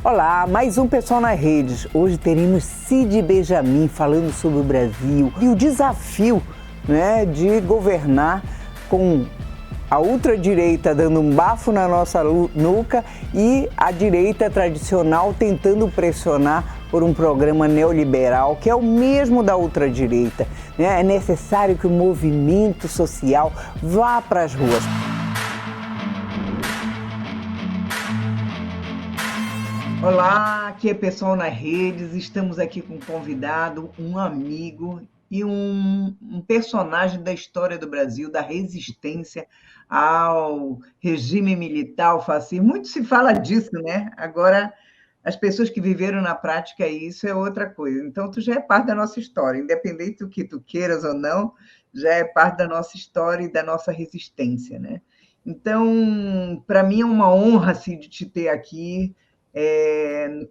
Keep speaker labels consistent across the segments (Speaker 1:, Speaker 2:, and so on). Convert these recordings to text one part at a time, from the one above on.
Speaker 1: Olá, mais um Pessoal nas Redes. Hoje teremos Cid Benjamin falando sobre o Brasil e o desafio, de governar com a ultradireita dando um bafo na nossa nuca e a direita tradicional tentando pressionar por um programa neoliberal que é o mesmo da ultradireita. É necessário que o movimento social vá para as ruas. Olá, aqui é Pessoal nas Redes. Estamos aqui com um convidado, um amigo e um personagem da história do Brasil, da resistência ao regime militar, ao fascismo. Muito se fala disso, né? Agora, as pessoas que viveram na prática isso é outra coisa. Então, tu já é parte da nossa história, independente do que tu queiras ou não, já é parte da nossa história e da nossa resistência, né? Então, para mim é uma honra, assim, de te ter aqui,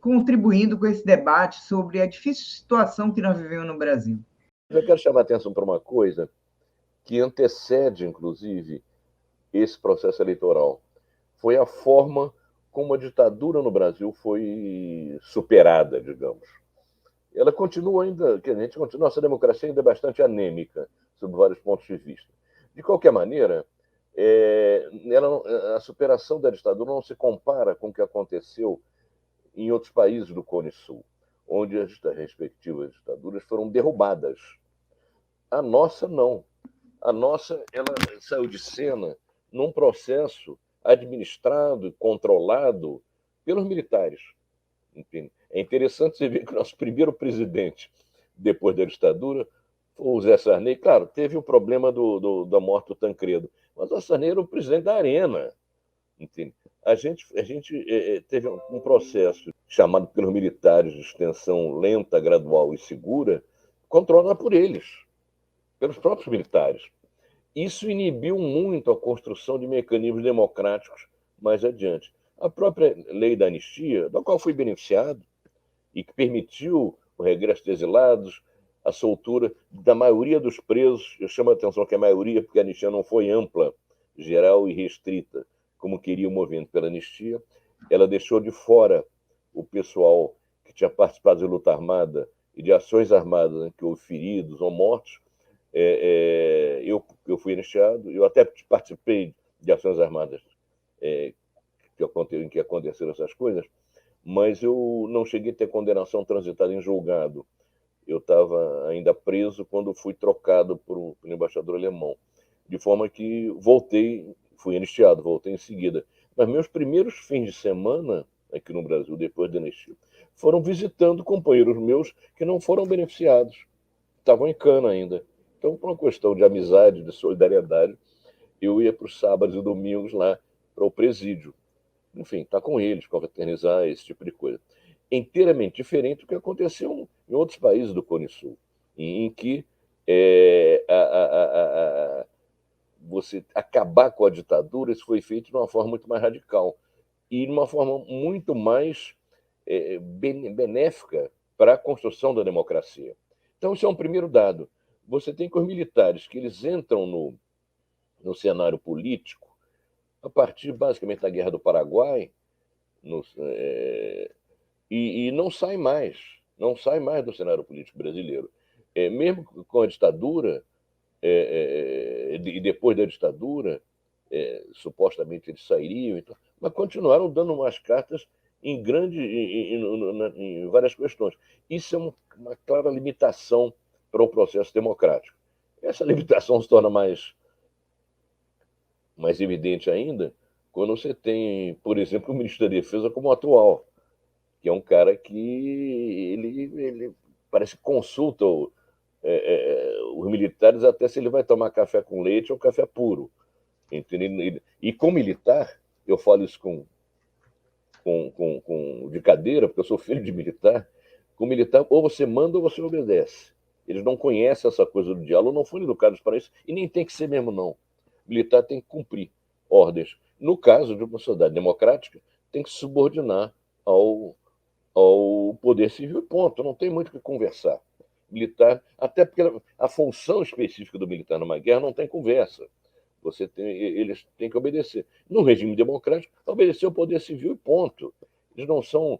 Speaker 1: contribuindo com esse debate sobre a difícil situação que nós vivemos no Brasil.
Speaker 2: Eu quero chamar a atenção para uma coisa que antecede, inclusive, esse processo eleitoral. Foi a forma como a ditadura no Brasil foi superada, digamos. Ela continua ainda, nossa democracia ainda é bastante anêmica, sob vários pontos de vista. De qualquer maneira, a superação da ditadura não se compara com o que aconteceu em outros países do Cone Sul, onde as respectivas ditaduras foram derrubadas. A nossa, não. A nossa, ela saiu de cena num processo administrado e controlado pelos militares. Enfim, é interessante você ver que o nosso primeiro presidente, depois da ditadura, foi o Zé Sarney. Claro, teve o problema da morte do Tancredo, mas o Zé Sarney era o presidente da Arena. Enfim, a gente teve um processo chamado pelos militares de extensão lenta, gradual e segura, controlado por eles, pelos próprios militares. Isso inibiu muito a construção de mecanismos democráticos mais adiante. A própria lei da anistia, da qual fui beneficiado, e que permitiu o regresso de exilados, a soltura da maioria dos presos, eu chamo a atenção que a maioria, porque a anistia não foi ampla, geral e restrita, como queria o movimento pela anistia, ela deixou de fora o pessoal que tinha participado de luta armada e de ações armadas, né, que houve feridos ou mortos. Eu fui anistiado, eu até participei de ações armadas em que aconteceram essas coisas, mas eu não cheguei a ter condenação transitada em julgado. Eu estava ainda preso quando fui trocado por um embaixador alemão, de forma que fui anistiado, voltei em seguida. Mas meus primeiros fins de semana aqui no Brasil, depois da anistia, foram visitando companheiros meus que não foram beneficiados, estavam em cana ainda. Então, por uma questão de amizade, de solidariedade, eu ia para os sábados e domingos lá para o presídio. Enfim, estar com eles, confraternizar, esse tipo de coisa. Inteiramente diferente do que aconteceu em outros países do Cone Sul, em que você acabar com a ditadura, isso foi feito de uma forma muito mais radical e de uma forma muito mais benéfica para a construção da democracia. Então, isso é um primeiro dado. Você tem que os militares, que eles entram no cenário político a partir, basicamente, da Guerra do Paraguai, e não saem mais. Não saem mais do cenário político brasileiro. Mesmo com a ditadura, e depois da ditadura, supostamente eles sairiam, mas continuaram dando umas cartas em várias questões. Isso é uma clara limitação para o processo democrático. Essa limitação se torna mais evidente ainda quando você tem, por exemplo, o ministro da Defesa como atual, que é um cara que ele parece que consulta os militares até se ele vai tomar café com leite ou café puro. Entendeu? E com militar, eu falo isso de cadeira, porque eu sou filho de militar, com militar ou você manda ou você obedece. Eles não conhecem essa coisa do diálogo, não foram educados para isso, e nem tem que ser mesmo, não. O militar tem que cumprir ordens. No caso de uma sociedade democrática, tem que se subordinar ao poder civil, ponto. Não tem muito o que conversar. Militar, até porque a função específica do militar numa guerra não tem conversa. Eles têm que obedecer. No regime democrático, obedecer ao poder civil e ponto. Eles não são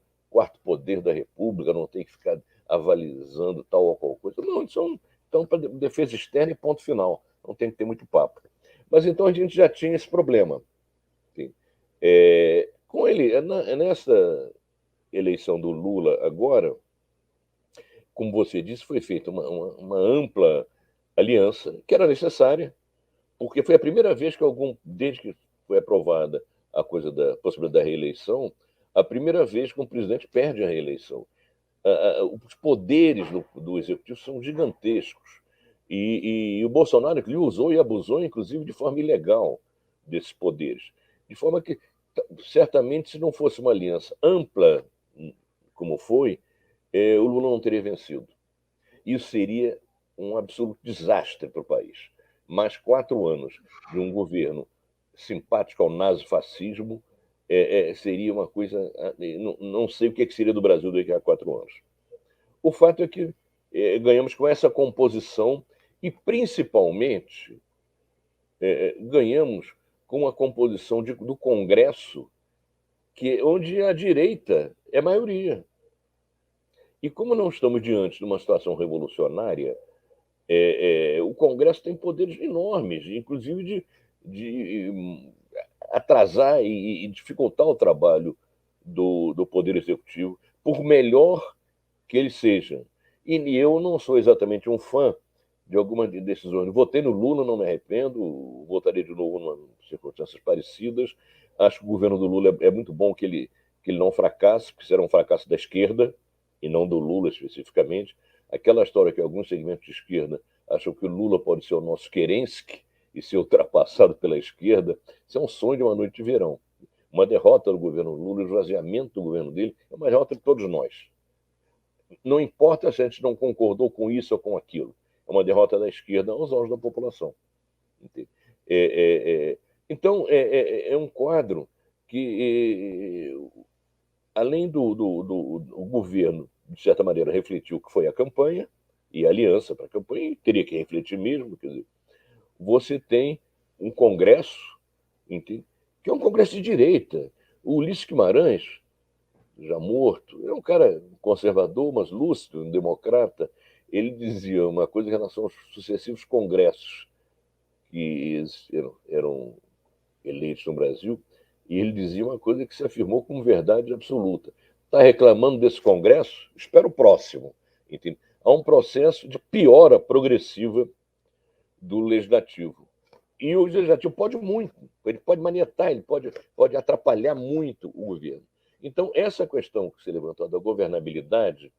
Speaker 2: poder da República, não tem que ficar avalizando tal ou qual coisa. Não, eles estão para defesa externa e ponto final. Não tem que ter muito papo. Mas então a gente já tinha esse problema. Enfim, com ele, nessa eleição do Lula agora, como você disse, foi feita uma ampla aliança que era necessária, porque foi a primeira vez que desde que foi aprovada a coisa da possibilidade da reeleição, a primeira vez que um presidente perde a reeleição. Os poderes do executivo são gigantescos. E o Bolsonaro ele usou e abusou, inclusive, de forma ilegal desses poderes. De forma que, certamente, se não fosse uma aliança ampla, como foi, o Lula não teria vencido. Isso seria um absoluto desastre para o país. Mais 4 anos de um governo simpático ao nazifascismo seria uma coisa. Não sei o que seria do Brasil daqui a 4 anos. O fato é que ganhamos com essa composição e, principalmente, ganhamos com a composição do Congresso, onde a direita é maioria. E como não estamos diante de uma situação revolucionária, o Congresso tem poderes enormes, inclusive de atrasar e dificultar o trabalho do Poder Executivo, por melhor que ele seja. E eu não sou exatamente um fã de algumas decisões. Votei no Lula, não me arrependo, votarei de novo em circunstâncias parecidas. Acho que o governo do Lula é muito bom que ele não fracasse, porque será um fracasso da esquerda, e não do Lula especificamente. Aquela história que alguns segmentos de esquerda acham que o Lula pode ser o nosso Kerensky e ser ultrapassado pela esquerda, isso é um sonho de uma noite de verão. Uma derrota do governo Lula, o esvaziamento do governo dele, é uma derrota de todos nós. Não importa se a gente não concordou com isso ou com aquilo, é uma derrota da esquerda aos olhos da população. Então, é um quadro que, além do governo, de certa maneira, refletiu o que foi a campanha e a aliança para a campanha, e teria que refletir mesmo, quer dizer, você tem um Congresso, entende? Que é um Congresso de direita. O Ulisses Guimarães, já morto, é um cara conservador, mas lúcido, um democrata. Ele dizia uma coisa em relação aos sucessivos congressos que eram eleitos no Brasil, e ele dizia uma coisa que se afirmou como verdade absoluta. Está reclamando desse Congresso? Espera o próximo. Entende? Há um processo de piora progressiva do Legislativo. E o Legislativo pode muito, ele pode manietar, ele pode atrapalhar muito o governo. Então, essa questão que você levantou da governabilidade,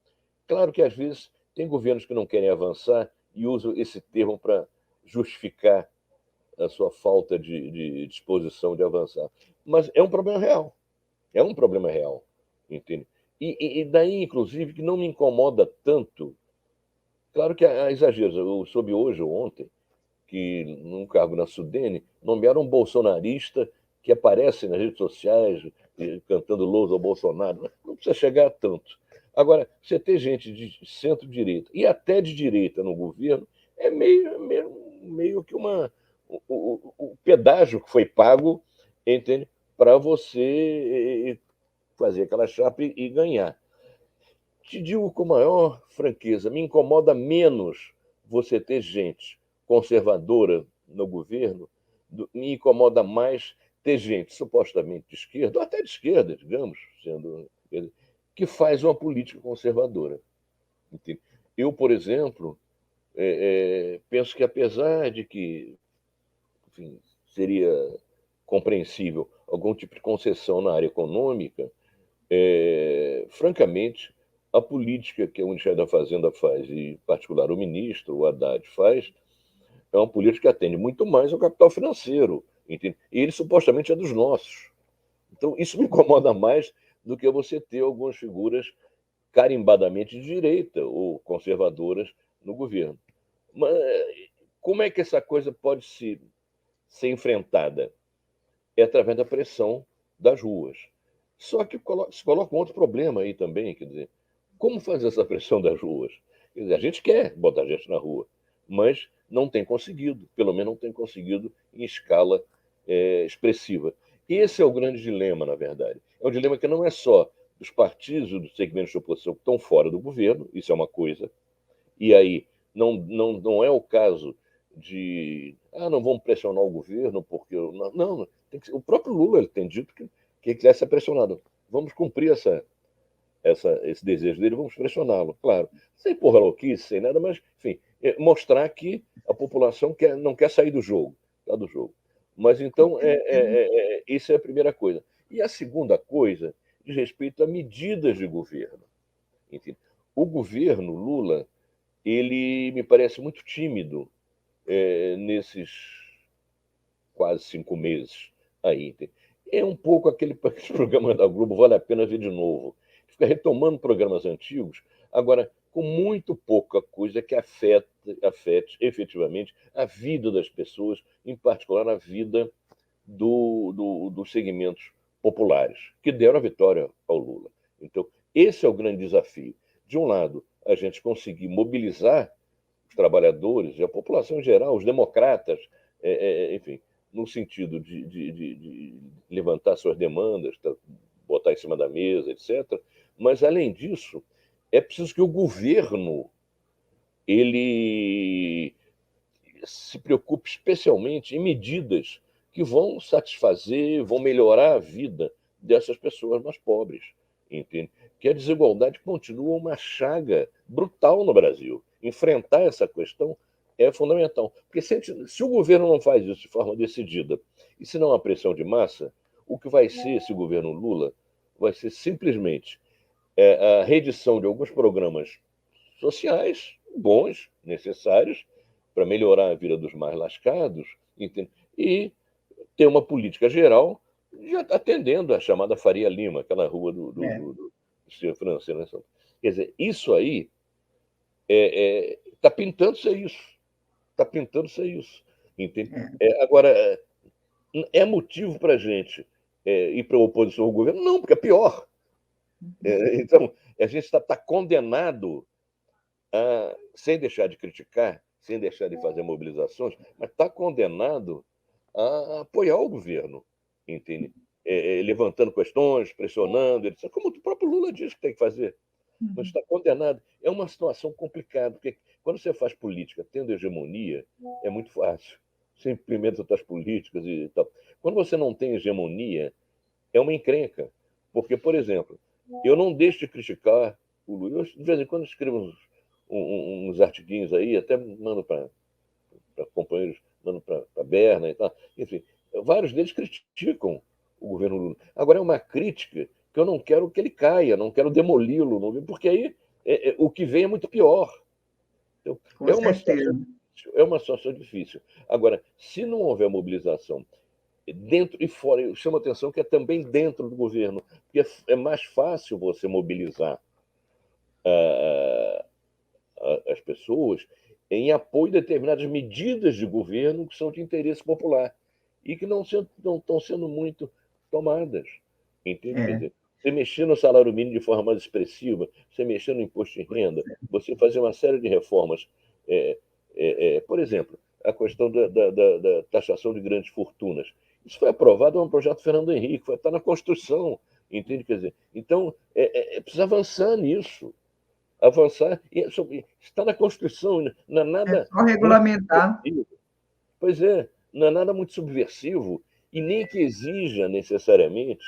Speaker 2: claro que às vezes tem governos que não querem avançar e usam esse termo para justificar a sua falta de disposição de avançar. Mas é um problema real. É um problema real. Entende? E daí, inclusive, que não me incomoda tanto. Claro que há exageros. Eu soube hoje ou ontem que, num cargo na Sudene, nomearam um bolsonarista que aparece nas redes sociais cantando lousa ao Bolsonaro. Não precisa chegar a tanto. Agora, você ter gente de centro-direita e até de direita no governo é meio que o pedágio que foi pago, entende? Para você fazer aquela chapa e ganhar. Te digo com maior franqueza, me incomoda menos você ter gente conservadora no governo, me incomoda mais ter gente supostamente de esquerda, ou até de esquerda, digamos, que faz uma política conservadora. Eu, por exemplo, penso que apesar de que, enfim, seria compreensível algum tipo de concessão na área econômica, francamente, a política que o Ministério da Fazenda faz, e em particular o ministro, o Haddad, faz, é uma política que atende muito mais ao capital financeiro. Entende? E ele supostamente é dos nossos. Então, isso me incomoda mais do que você ter algumas figuras carimbadamente de direita ou conservadoras no governo. Mas como é que essa coisa pode ser enfrentada? É através da pressão das ruas. Só que se coloca um outro problema aí também, quer dizer, como fazer essa pressão das ruas? Quer dizer, a gente quer botar gente na rua, mas não tem conseguido, pelo menos não tem conseguido em escala expressiva. Esse é o grande dilema, na verdade. É um dilema que não é só dos partidos e dos segmentos de oposição que estão fora do governo, isso é uma coisa, e aí não é o caso de não vamos pressionar o governo, porque. Não, tem que, o próprio Lula ele tem dito que quiser ser pressionado. Vamos cumprir esse desejo dele, vamos pressioná-lo, claro. Sem porra louquice, sem nada, mas, enfim, mostrar que a população não quer sair do jogo, tá do jogo. Mas então, isso é a primeira coisa. E a segunda coisa diz respeito a medidas de governo. Enfim, o governo Lula, ele me parece muito tímido nesses quase 5 meses aí. É um pouco aquele programa da Globo, vale a pena ver de novo. Fica retomando programas antigos, agora com muito pouca coisa que afete efetivamente a vida das pessoas, em particular a vida dos segmentos populares, que deram a vitória ao Lula. Então, esse é o grande desafio. De um lado, a gente conseguir mobilizar os trabalhadores e a população em geral, os democratas, enfim, no sentido de levantar suas demandas, botar em cima da mesa, etc. Mas, além disso, é preciso que o governo ele se preocupe especialmente em medidas que vão satisfazer, vão melhorar a vida dessas pessoas mais pobres, entende? Que a desigualdade continua uma chaga brutal no Brasil. Enfrentar essa questão é fundamental. Porque se o governo não faz isso de forma decidida, e se não há pressão de massa, o que vai ser esse governo Lula vai ser simplesmente a reedição de alguns programas sociais bons, necessários, para melhorar a vida dos mais lascados, entende? E ter uma política geral já atendendo a chamada Faria Lima, aquela rua do senhor França. Né? Quer dizer, isso aí está pintando ser isso. Está pintando ser isso. Entende? Agora, é motivo para a gente ir para a oposição ao governo? Não, porque é pior. Então, a gente está condenado sem deixar de criticar, sem deixar de fazer mobilizações, mas está condenado a apoiar o governo, entende? Levantando questões, pressionando, etc. Como o próprio Lula diz que tem que fazer. Mas está condenado. É uma situação complicada, porque quando você faz política tendo hegemonia, é muito fácil. Você implementa suas políticas e tal. Quando você não tem hegemonia, é uma encrenca. Porque, por exemplo, eu não deixo de criticar o Lula. Eu, de vez em quando, escrevo uns artiguinhos aí, até mando para companheiros, mando para a Berna e tal. Enfim, vários deles criticam o governo Lula. Agora, é uma crítica que eu não quero que ele caia, não quero demoli-lo, porque aí o que vem é muito pior. Então,
Speaker 1: Com certeza.
Speaker 2: é uma situação difícil. Agora, se não houver mobilização dentro e fora, eu chamo a atenção que é também dentro do governo, porque é mais fácil você mobilizar as pessoas em apoio a determinadas medidas de governo que são de interesse popular e que não estão sendo muito tomadas. Entende? Quer
Speaker 1: É,
Speaker 2: dizer, você mexer no salário mínimo de forma mais expressiva, você mexer no imposto de renda, você fazer uma série de reformas. Por exemplo, a questão da taxação de grandes fortunas. Isso foi aprovado no projeto Fernando Henrique, está na Constituição. Entende? Quer dizer, então, precisa avançar nisso. Avançar. Está na Constituição, não é
Speaker 1: é
Speaker 2: nada
Speaker 1: só
Speaker 2: muito
Speaker 1: regulamentar.
Speaker 2: subversivo. Pois é, não é nada muito subversivo e nem que exija necessariamente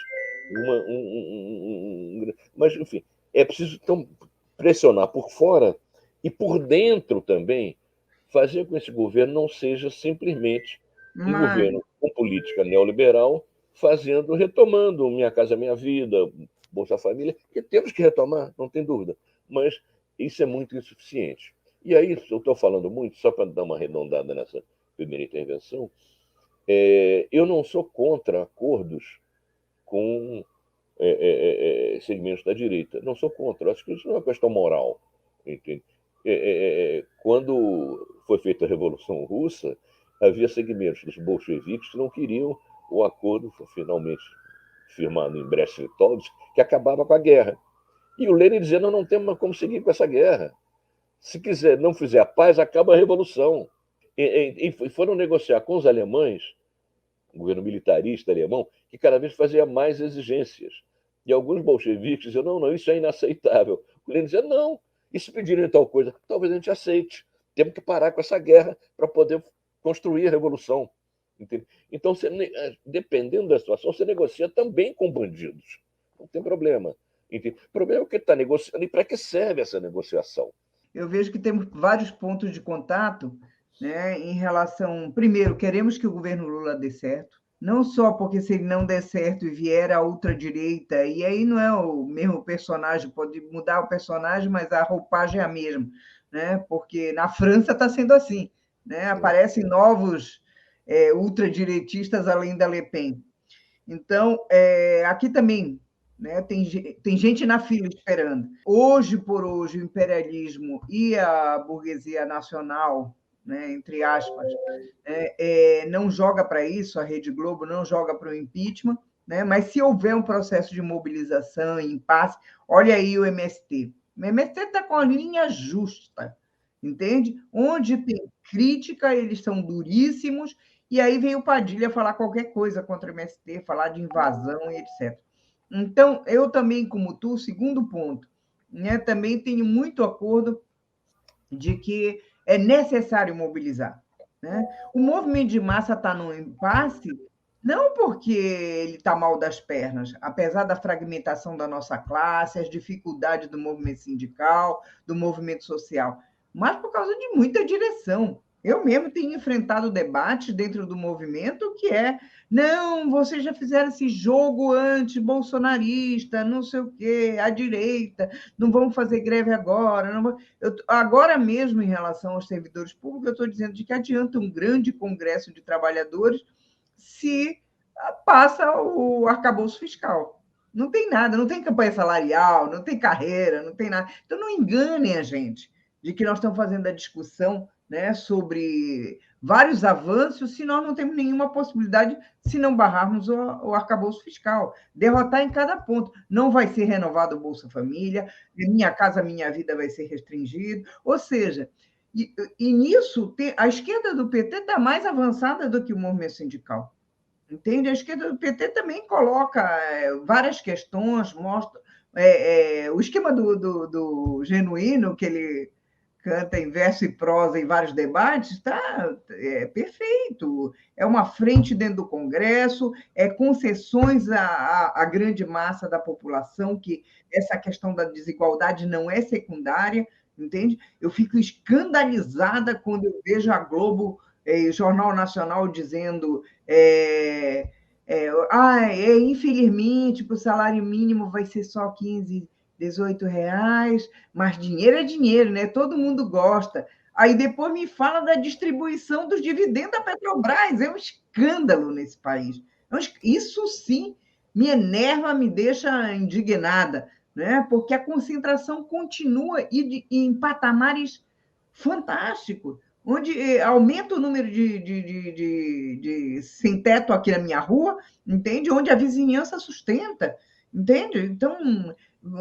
Speaker 2: mas, enfim, é preciso então, pressionar por fora e por dentro também, fazer com que esse governo não seja simplesmente um
Speaker 1: Uma,
Speaker 2: governo com política neoliberal, retomando Minha Casa Minha Vida, Bolsa Família, que temos que retomar, não tem dúvida, mas isso é muito insuficiente. E aí, eu estou falando muito, só para dar uma arredondada nessa primeira intervenção, eu não sou contra acordos com segmentos da direita. Não sou contra. Eu acho que isso não é uma questão moral. Entende? Quando foi feita a Revolução Russa, havia segmentos dos bolcheviques que não queriam o acordo, finalmente firmado em Brest-Litovsk, que acabava com a guerra. E o Lenin dizia: não temos como seguir com essa guerra. Se quiser, não fizer a paz, acaba a revolução. E foram negociar com os alemães, o governo militarista alemão, que cada vez fazia mais exigências. E alguns bolcheviques diziam, não, isso é inaceitável. O Lenin dizia, não, e se pedirem tal coisa, talvez a gente aceite. Temos que parar com essa guerra para poder construir a revolução. Entende? Então, dependendo da situação, você negocia também com bandidos. Não tem problema. Entende? O problema é o que está negociando e para que serve essa negociação.
Speaker 1: Eu vejo que temos vários pontos de contato, né, em relação... Primeiro, queremos que o governo Lula dê certo, não só porque se ele não der certo e vier a ultradireita, e aí não é o mesmo personagem, pode mudar o personagem, mas a roupagem é a mesma, né? Porque na França está sendo assim, né? Aparecem novos ultradireitistas além da Le Pen. Então, aqui também, né, tem gente na fila esperando. Hoje por hoje, o imperialismo e a burguesia nacional, né, entre aspas, não joga para isso, a Rede Globo não joga para o impeachment, né, mas se houver um processo de mobilização, impasse, olha aí o MST. O MST está com a linha justa, entende? Onde tem crítica, eles são duríssimos, e aí veio o Padilha falar qualquer coisa contra o MST, falar de invasão e etc. Então, eu também, como tu, segundo ponto, né, também tenho muito acordo de que é necessário mobilizar, né? O movimento de massa está num impasse não porque ele está mal das pernas, apesar da fragmentação da nossa classe, as dificuldades do movimento sindical, do movimento social, mas por causa de muita direção. Eu mesmo tenho enfrentado debates dentro do movimento que não, vocês já fizeram esse jogo anti-bolsonarista, não sei o quê, à direita, não vamos fazer greve agora. Agora mesmo, em relação aos servidores públicos, eu estou dizendo de que adianta um grande congresso de trabalhadores se passa o arcabouço fiscal. Não tem nada, não tem campanha salarial, não tem carreira, não tem nada. Então, não enganem a gente de que nós estamos fazendo a discussão, né, sobre vários avanços se nós não temos nenhuma possibilidade, se não barrarmos o arcabouço fiscal. Derrotar em cada ponto. Não vai ser renovado o Bolsa Família, Minha Casa Minha Vida vai ser restringido. Ou seja, e nisso, a esquerda do PT está mais avançada do que o movimento sindical. Entende? A esquerda do PT também coloca várias questões, mostra o esquema do Genuíno, que ele canta em verso e prosa em vários debates, está perfeito. É uma frente dentro do Congresso, concessões à grande massa da população, que essa questão da desigualdade não é secundária, entende? Eu fico escandalizada quando eu vejo a Globo, Jornal Nacional, dizendo infelizmente, o salário mínimo vai ser só 15, 18 reais, mas dinheiro é dinheiro, né? Todo mundo gosta. Aí depois me fala da distribuição dos dividendos da Petrobras. É um escândalo nesse país. Isso sim me enerva, me deixa indignada, né? Porque a concentração continua em patamares fantásticos, onde aumenta o número de sem teto aqui na minha rua, entende? Onde a vizinhança sustenta, entende? Então,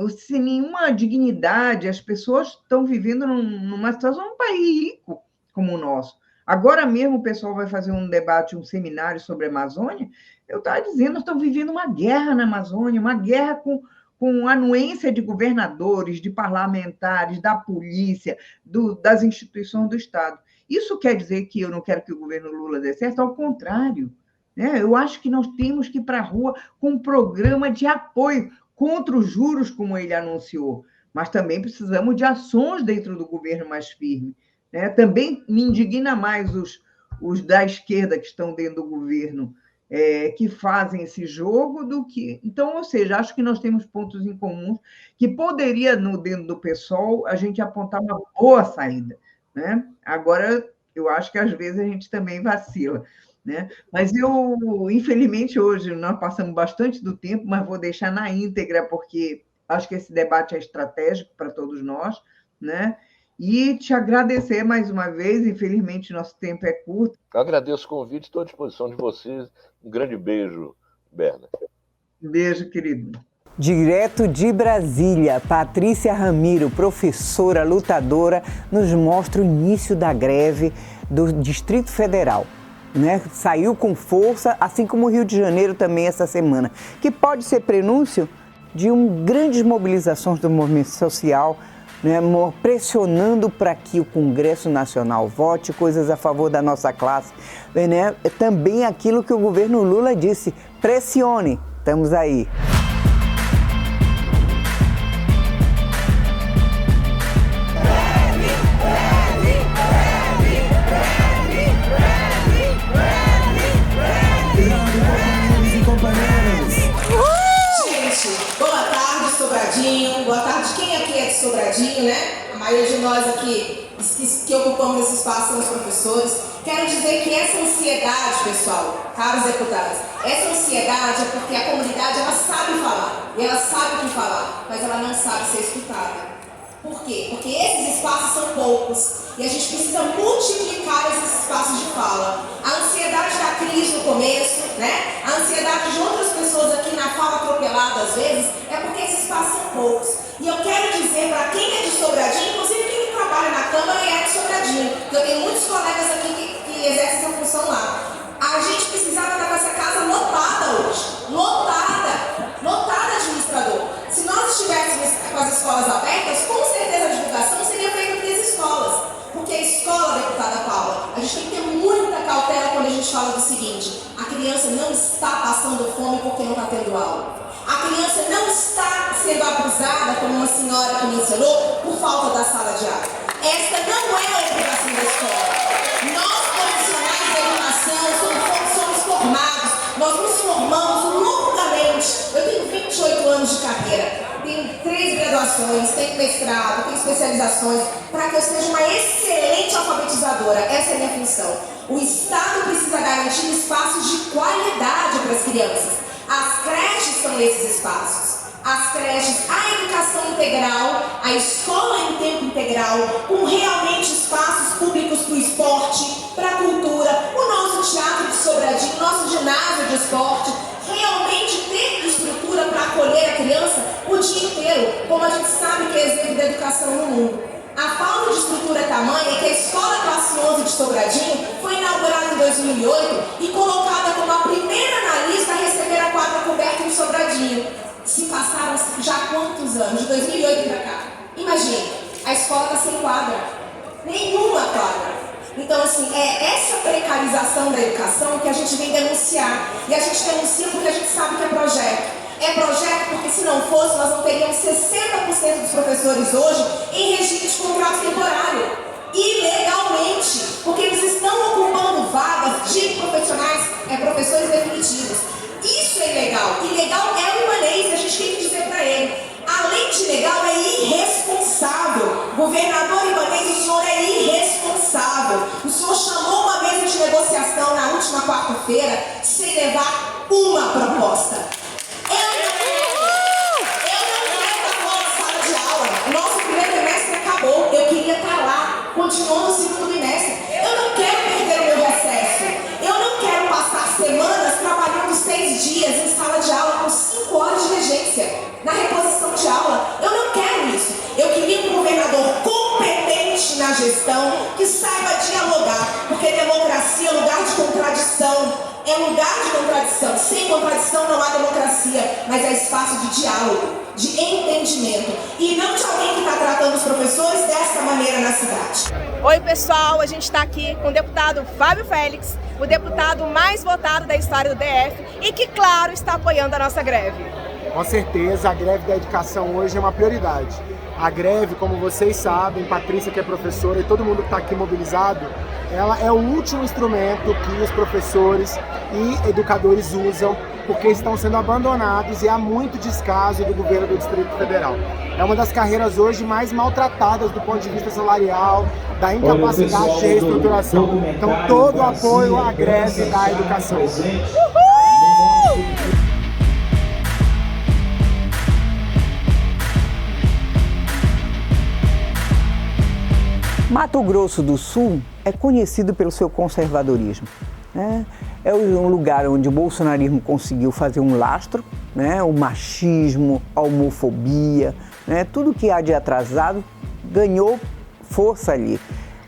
Speaker 1: sem nenhuma dignidade, as pessoas estão vivendo numa situação, num país rico como o nosso. Agora mesmo o pessoal vai fazer um debate, um seminário sobre a Amazônia. Eu estava dizendo, nós estamos vivendo uma guerra na Amazônia, uma guerra com anuência de governadores, de parlamentares, da polícia, das instituições do Estado. Isso quer dizer que eu não quero que o governo Lula dê certo? Ao contrário, né? Eu acho que nós temos que ir para a rua com um programa de apoio contra os juros, como ele anunciou, mas também precisamos de ações dentro do governo mais firme, né? Também me indigna mais os da esquerda que estão dentro do governo, que fazem esse jogo do que... Então, ou seja, acho que nós temos pontos em comum que poderia, dentro do PSOL, a gente apontar uma boa saída, né? Agora, eu acho que às vezes a gente também vacila, né? Mas infelizmente, hoje nós passamos bastante do tempo, mas vou deixar na íntegra, porque acho que esse debate é estratégico para todos nós, né? E te agradecer mais uma vez, infelizmente nosso tempo é curto.
Speaker 2: Eu agradeço o convite, estou à disposição de vocês. Um grande beijo, Berna.
Speaker 1: Um beijo, querido.
Speaker 3: Direto de Brasília, Patrícia Ramiro, professora, lutadora, nos mostra o início da greve do Distrito Federal. Né? Saiu com força, assim como o Rio de Janeiro também essa semana. Que pode ser prenúncio de grandes mobilizações do movimento social, né, pressionando para que o Congresso Nacional vote coisas a favor da nossa classe. Né? Também aquilo que o governo Lula disse, pressione, estamos aí.
Speaker 4: Boa tarde, quem aqui é de Sobradinho, né? A maioria de nós aqui que ocupamos esse espaço são os professores. Quero dizer que essa ansiedade, pessoal, caros deputados, essa ansiedade é porque a comunidade ela sabe falar, e ela sabe o que falar, mas ela não sabe ser escutada. Por quê? Porque esses espaços são poucos e a gente precisa multiplicar esses espaços de fala. A ansiedade da crise no começo, né? A ansiedade de outras pessoas aqui na fala atropelada às vezes, é porque esses espaços são poucos. E eu quero dizer para quem é de Sobradinho, inclusive quem trabalha na Câmara e é de Sobradinho, porque eu tenho muitos colegas aqui que exercem essa função lá. A gente precisava estar com essa casa lotada hoje. Lotada, administrador. Se nós estivéssemos com as escolas abertas, com certeza a divulgação seria feita nas escolas. Porque a escola, deputada Paula, a gente tem que ter muita cautela quando a gente fala do seguinte: a criança não está passando fome porque não está tendo aula. A criança não está sendo abusada, como uma senhora que me mencionou, por falta da sala de aula. Esta não é a obrigação da escola. Nós, profissionais da educação, somos formados, nós nos formamos longamente. Eu tenho 28 anos de carreira, tenho 3 graduações, tenho mestrado, tenho especializações, para que eu seja uma excelente alfabetizadora. Essa é a minha função. O Estado precisa garantir espaços de qualidade para as crianças. As creches são esses espaços. As creches, a educação integral, a escola em tempo integral, com realmente espaços públicos para o esporte, para a cultura, o nosso teatro de Sobradinho, o nosso ginásio de esporte, realmente ter estrutura para acolher a criança o dia inteiro, como a gente sabe que é exemplo da educação no mundo. A falta de estrutura é tamanha que a Escola Classe 11 de Sobradinho foi inaugurada em 2008 e colocada como a primeira na lista a receber a quadra coberta em Sobradinho. Se passaram já quantos anos? De 2008 para cá. Imagine, a escola está sem quadra. Nenhuma quadra. Então, assim, é essa precarização da educação que a gente vem denunciar. E a gente denuncia porque a gente sabe que é projeto. É projeto porque, se não fosse, nós não teríamos 60% dos professores hoje em regime de contrato temporário. Ilegalmente. Porque eles estão ocupando vagas de profissionais, professores definitivos. Isso é ilegal. Ilegal é o Ibanez, a gente tem que dizer para ele. Além de ilegal, é irresponsável. Governador Ibanez, o senhor é irresponsável. O senhor chamou uma mesa de negociação na última quarta-feira sem levar uma proposta. Eu não quero dar fora da sala de aula. O nosso primeiro bimestre acabou. Eu queria estar lá, continuando no segundo bimestre. Eu não quero perder o meu recesso. Eu não quero passar semanas trabalhando 6 dias em sala de aula com 5 horas de regência na reposição de aula. Eu não quero isso. Eu queria um governador competente na gestão, que saiba dialogar, porque democracia é lugar de contradição. É lugar de contradição. Sem contradição não há democracia, mas é espaço de diálogo, de entendimento. E não de alguém que está tratando os professores dessa maneira na cidade.
Speaker 5: Oi, pessoal, a gente está aqui com o deputado Fábio Félix, o deputado mais votado da história do DF e que, claro, está apoiando a nossa greve.
Speaker 6: Com certeza, a greve da educação hoje é uma prioridade. A greve, como vocês sabem, Patrícia que é professora e todo mundo que está aqui mobilizado, ela é o último instrumento que os professores e educadores usam porque estão sendo abandonados e há muito descaso do governo do Distrito Federal. É uma das carreiras hoje mais maltratadas do ponto de vista salarial, da incapacidade de reestruturação. Então, todo o apoio à greve da educação.
Speaker 3: Mato Grosso do Sul é conhecido pelo seu conservadorismo. Né? É um lugar onde o bolsonarismo conseguiu fazer um lastro, né? O machismo, a homofobia, né? Tudo que há de atrasado ganhou força ali.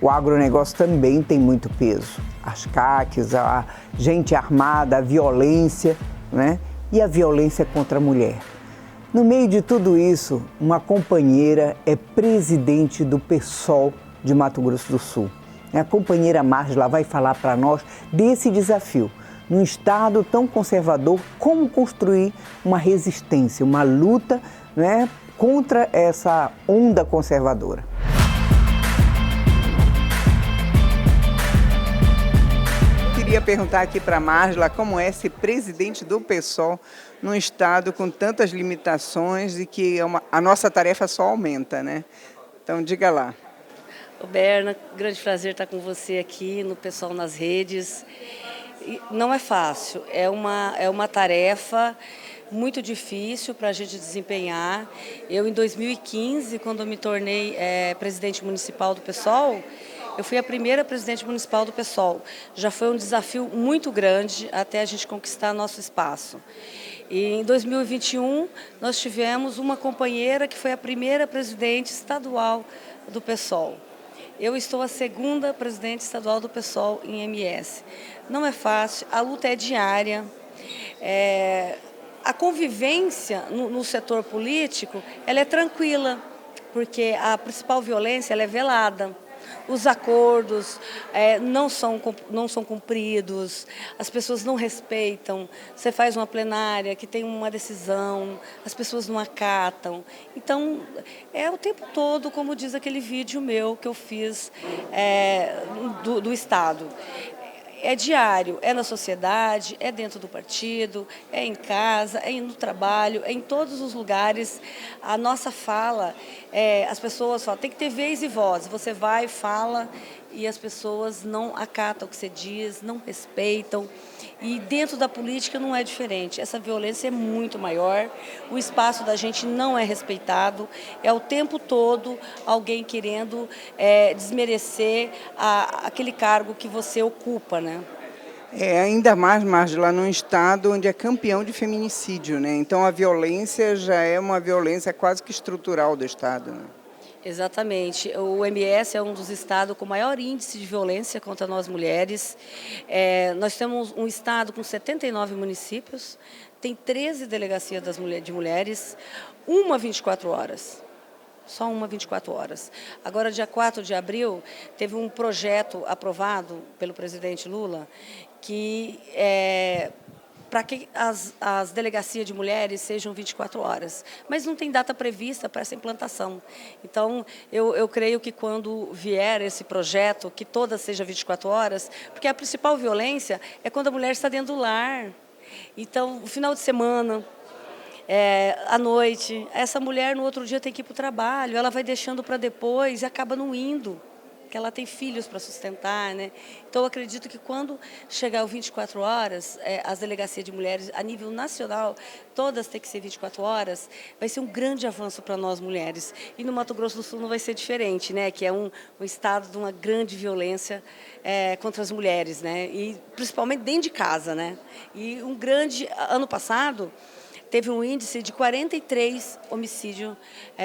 Speaker 3: O agronegócio também tem muito peso. As CACs, a gente armada, a violência, né? E a violência contra a mulher. No meio de tudo isso, uma companheira é presidente do PSOL de Mato Grosso do Sul. A companheira Márgila vai falar para nós desse desafio. Num estado tão conservador, como construir uma resistência, uma luta, né, contra essa onda conservadora. Queria perguntar aqui para a Márgila como é ser presidente do PSOL num estado com tantas limitações e que a nossa tarefa só aumenta, né? Então, diga lá.
Speaker 7: Ô Berna, grande prazer estar com você aqui no PSOL nas Redes. Não é fácil, é uma tarefa muito difícil para a gente desempenhar. Eu, em 2015, quando eu me tornei presidente municipal do PSOL, eu fui a primeira presidente municipal do PSOL. Já foi um desafio muito grande até a gente conquistar nosso espaço. E em 2021, nós tivemos uma companheira que foi a primeira presidente estadual do PSOL. Eu estou a segunda presidente estadual do PSOL em MS. Não é fácil, a luta é diária. A convivência no setor político, ela é tranquila, porque a principal violência ela é velada. Os acordos não são cumpridos, as pessoas não respeitam. Você faz uma plenária que tem uma decisão, as pessoas não acatam. Então, é o tempo todo, como diz aquele vídeo meu que eu fiz do Estado. É diário, é na sociedade, é dentro do partido, é em casa, é no trabalho, é em todos os lugares. A nossa fala, as pessoas falam, tem que ter vez e voz. Você vai, fala e as pessoas não acatam o que você diz, não respeitam. E dentro da política não é diferente. Essa violência é muito maior, o espaço da gente não é respeitado, é o tempo todo alguém querendo desmerecer aquele cargo que você ocupa, né?
Speaker 3: Ainda mais, Márgila, num estado onde é campeão de feminicídio, né? Então a violência já é uma violência quase que estrutural do estado, né?
Speaker 7: Exatamente. O MS é um dos estados com maior índice de violência contra nós mulheres. Nós temos um estado com 79 municípios, tem 13 delegacias de mulheres, uma 24 horas. Só uma 24 horas. Agora, dia 4 de abril, teve um projeto aprovado pelo presidente Lula que para que as delegacias de mulheres sejam 24 horas. Mas não tem data prevista para essa implantação. Então, eu creio que quando vier esse projeto, que toda seja 24 horas, porque a principal violência é quando a mulher está dentro do lar. Então, no final de semana, à noite, essa mulher no outro dia tem que ir para o trabalho, ela vai deixando para depois e acaba não indo, porque ela tem filhos para sustentar, né? Então, eu acredito que quando chegar o 24 horas, as delegacias de mulheres a nível nacional, todas têm que ser 24 horas, vai ser um grande avanço para nós mulheres. E no Mato Grosso do Sul não vai ser diferente, né? Que é um estado de uma grande violência contra as mulheres, né? E principalmente dentro de casa, né? E ano passado, teve um índice de 43 homicídios,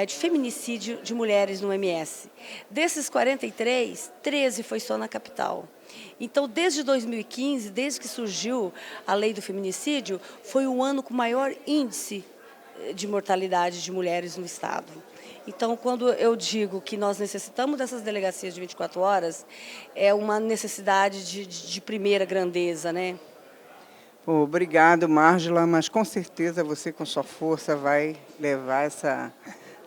Speaker 7: de feminicídio de mulheres no MS. Desses 43, 13 foi só na capital. Então, desde 2015, desde que surgiu a lei do feminicídio, foi o ano com maior índice de mortalidade de mulheres no estado. Então, quando eu digo que nós necessitamos dessas delegacias de 24 horas, é uma necessidade de primeira grandeza, né?
Speaker 3: Obrigado, Márgila, mas com certeza você, com sua força, vai levar essa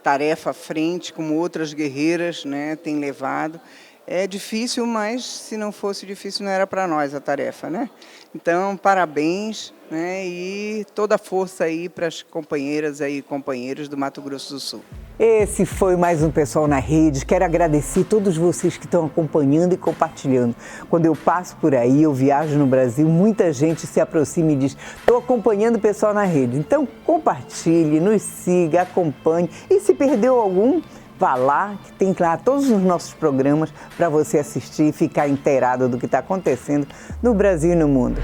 Speaker 3: tarefa à frente, como outras guerreiras, né, têm levado. É difícil, mas se não fosse difícil, não era para nós a tarefa, né? Então, parabéns, né, e toda a força aí para as companheiras e companheiros do Mato Grosso do Sul. Esse foi mais um PSOL na Rede. Quero agradecer a todos vocês que estão acompanhando e compartilhando. Quando eu passo por aí, eu viajo no Brasil, muita gente se aproxima e diz: estou acompanhando o PSOL na Rede. Então, compartilhe, nos siga, acompanhe. E se perdeu algum, vá lá, que tem lá todos os nossos programas para você assistir e ficar inteirado do que está acontecendo no Brasil e no mundo.